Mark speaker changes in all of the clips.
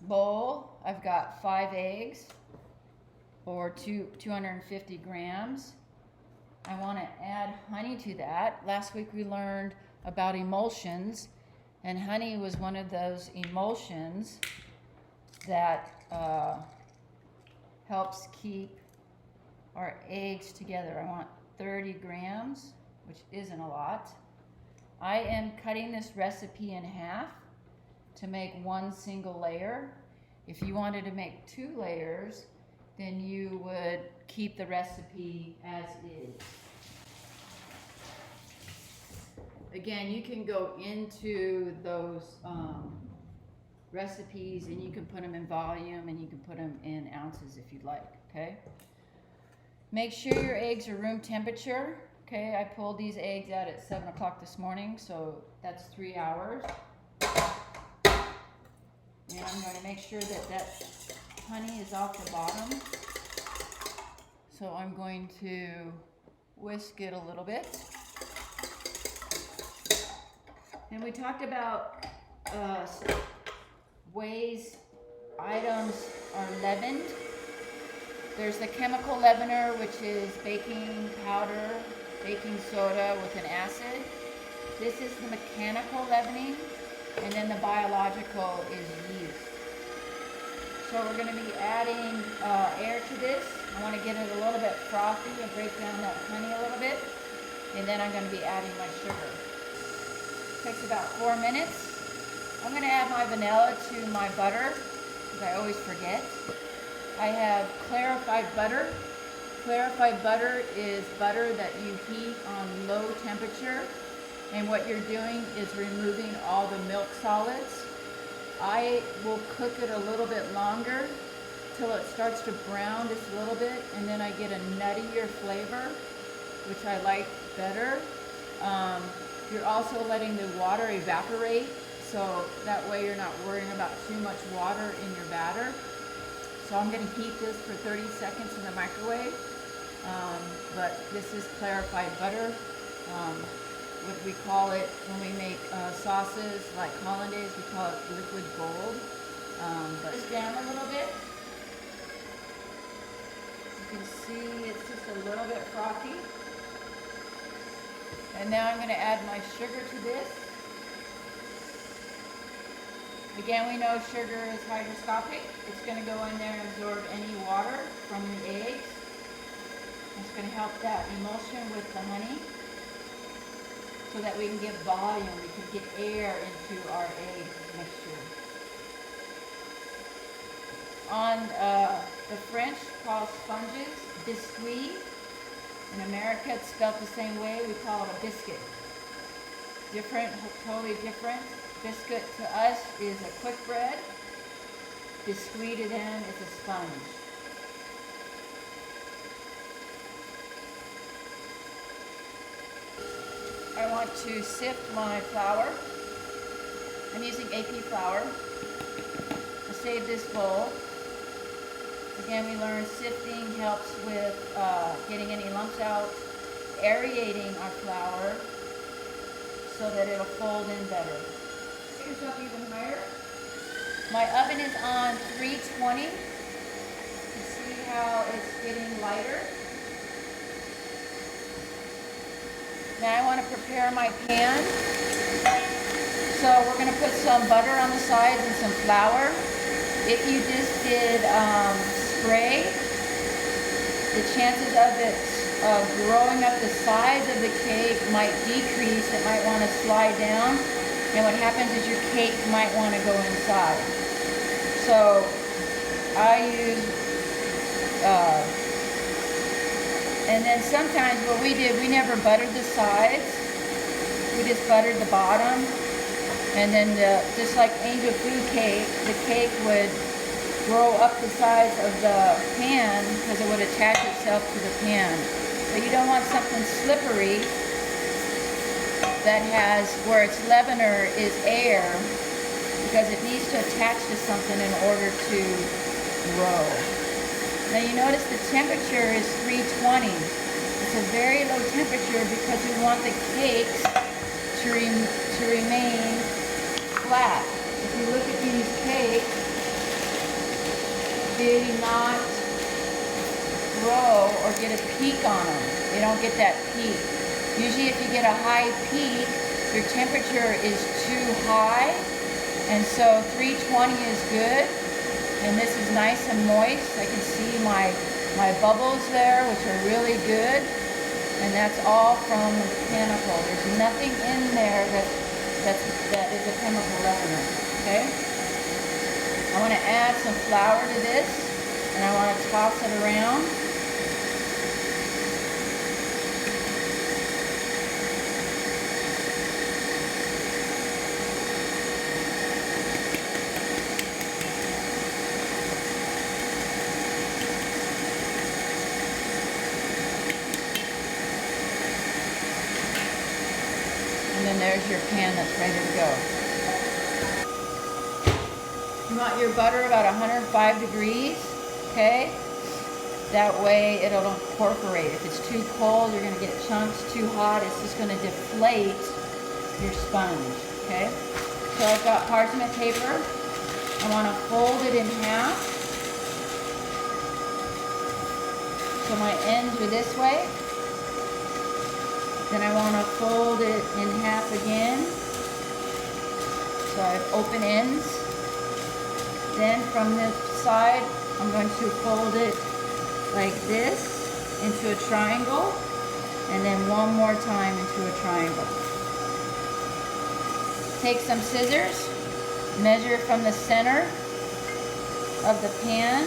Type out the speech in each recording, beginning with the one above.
Speaker 1: bowl, I've got 5 eggs, or 250 grams. I want to add honey to that. Last week we learned about emulsions, and honey was one of those emulsions that helps keep our eggs together. I want 30 grams, which isn't a lot. I am cutting this recipe in half to make 1 single layer. If you wanted to make 2 layers, then you would keep the recipe as is. Again, you can go into those recipes and you can put them in volume and you can put them in ounces if you'd like, okay? Make sure your eggs are room temperature. Okay, I pulled these eggs out at 7 o'clock this morning, so that's 3 hours. And I'm going to make sure that that honey is off the bottom. So I'm going to whisk it a little bit. And we talked about ways items are leavened. There's the chemical leavener, which is baking powder, baking soda with an acid. This is the mechanical leavening, and then the biological is yeast. So we're going to be adding air to this. I want to get it a little bit frothy and break down that honey a little bit, and then I'm going to be adding my sugar. Takes about 4 minutes. I'm going to add my vanilla to my butter, because I always forget. I have clarified butter. Clarified butter is butter that you heat on low temperature, and what you're doing is removing all the milk solids. I will cook it a little bit longer till it starts to brown just a little bit, and then I get a nuttier flavor, which I like better. You're also letting the water evaporate, so that way you're not worrying about too much water in your batter. So I'm going to heat this for 30 seconds in the microwave. But this is clarified butter. What we call it when we make sauces like hollandaise, we call it liquid gold. But it's down a little bit. You can see it's just a little bit frothy. And now I'm going to add my sugar to this. Again, we know sugar is hygroscopic. It's going to go in there and absorb any water from the eggs. It's going to help that emulsion with the honey so that we can get volume, we can get air into our egg mixture. On the French called sponges, biscuit. In America, it's spelled the same way. We call it a biscuit. Different, totally different. Biscuit to us is a quick bread. Biscuit to them is a sponge. I want to sift my flour. I'm using AP flour. I save this bowl. Again, we learned sifting helps with getting any lumps out, aerating our flour so that it'll fold in better. Take this up even higher. My oven is on 320. You can see how it's getting lighter. Now I want to prepare my pan. So we're going to put some butter on the sides and some flour. If you just did spray, the chances of it growing up the sides of the cake might decrease. It might want to slide down, and what happens is your cake might want to go inside. So I use, and then sometimes what we did, we never buttered the sides. We just buttered the bottom, and then just like angel food cake, the cake would roll up the sides of the pan because it would attach itself to the pan. But you don't want something slippery that has, where its leavener is air, because it needs to attach to something in order to grow. Now you notice the temperature is 320. It's a very low temperature because we want the cakes to remain flat. If you look at these cakes, they not grow or get a peak on them. They don't get that peak. Usually if you get a high peak, your temperature is too high, and so 320 is good. And this is nice and moist. I can see my bubbles there, which are really good. And that's all from the chemical. There's nothing in there that is a chemical leavener, okay? I want to add some flour to this, and I want to toss it around. And then there's your pan that's ready to go. You want your butter about 105 degrees, okay? That way it'll incorporate. If it's too cold, you're gonna get chunks. Too hot, it's just gonna deflate your sponge, okay? So I've got parchment paper. I wanna fold it in half. So my ends are this way. Then I want to fold it in half again. So I have open ends. Then from this side, I'm going to fold it like this into a triangle. And then one more time into a triangle. Take some scissors, measure from the center of the pan.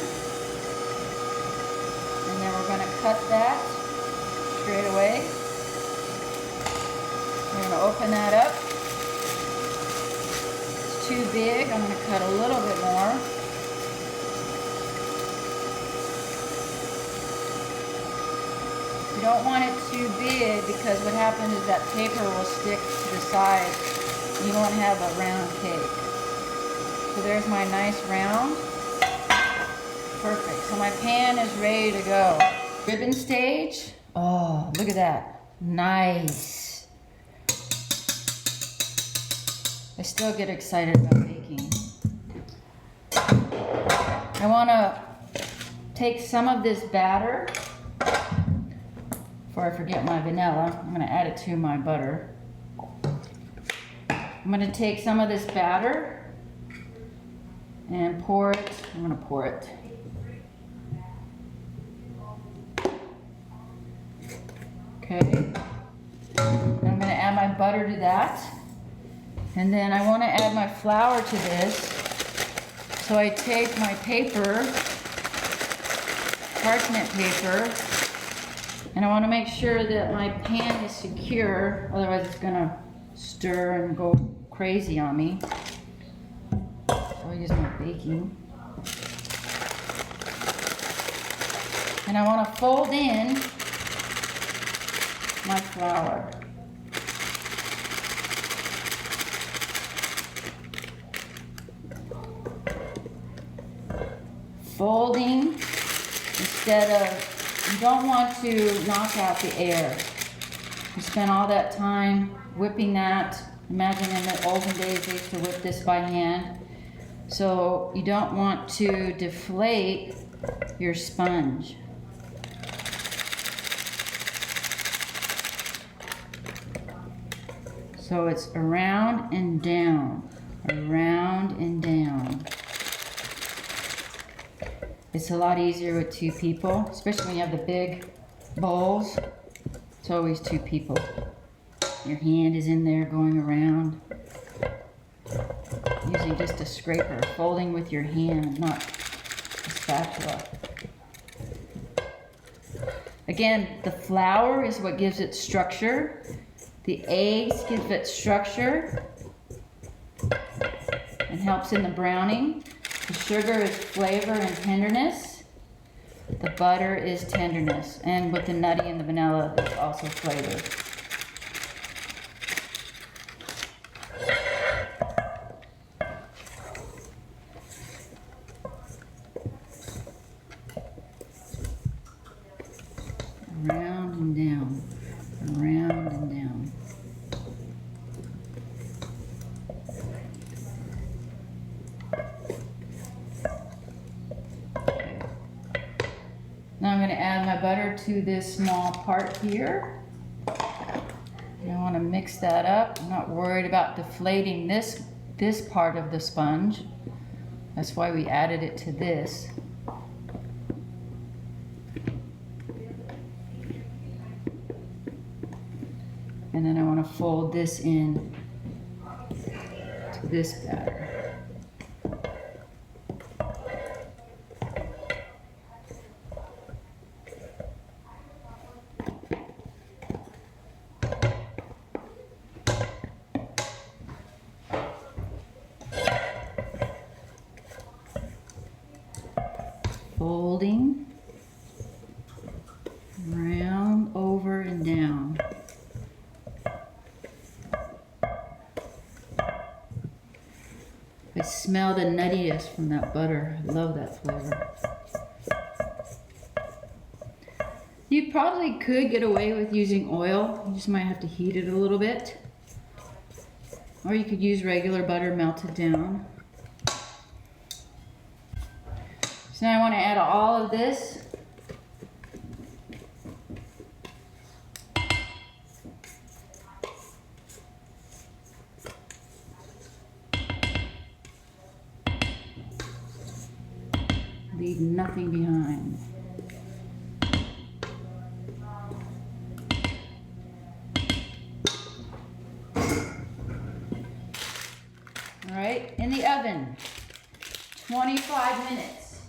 Speaker 1: And then we're going to cut that straight away. We're going to open that up. It's too big. I'm going to cut a little bit more. You don't want it too big because what happens is that paper will stick to the side. You won't have a round cake. So there's my nice round. Perfect. So my pan is ready to go. Ribbon stage. Oh, look at that. Nice. I still get excited about baking. I want to take some of this batter. Before I forget my vanilla, I'm going to add it to my butter. I'm going to take some of this batter and pour it. I'm going to pour it. Okay. I'm going to add my butter to that. And then I want to add my flour to this. So I take my paper, parchment paper, and I want to make sure that my pan is secure, otherwise it's going to stir and go crazy on me. So I'll use my baking. And I want to fold in my flour. Folding instead of, you don't want to knock out the air. You spend all that time whipping that. Imagine in the olden days they used to whip this by hand. So you don't want to deflate your sponge. So it's around and down, around and down. It's a lot easier with two people, especially when you have the big bowls. It's always two people. Your hand is in there going around. Using just a scraper, folding with your hand, not a spatula. Again, the flour is what gives it structure. The eggs give it structure and helps in the browning. The sugar is flavor and tenderness. The butter is tenderness. And with the nutty and the vanilla, there's also flavor. Around and down, around and down. butter to this small part here. And I want to mix that up. I'm not worried about deflating this part of the sponge. That's why we added it to this. And then I want to fold this in to this batter. Folding round, over, and down. I smell the nuttiness from that butter. I love that flavor. You probably could get away with using oil. You just might have to heat it a little bit. Or you could use regular butter melted down. So now I want to add all of this. Leave nothing behind. All right, in the oven, 25 minutes.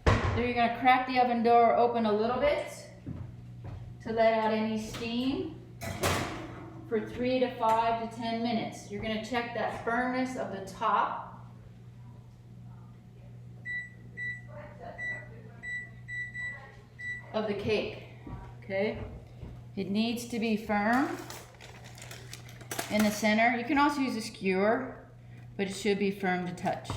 Speaker 1: So you're gonna crack the oven door open a little bit to let out any steam for 3 to 5 to 10 minutes. You're gonna check that firmness of the top. Of the cake, okay? It needs to be firm in the center. You can also use a skewer, but it should be firm to touch.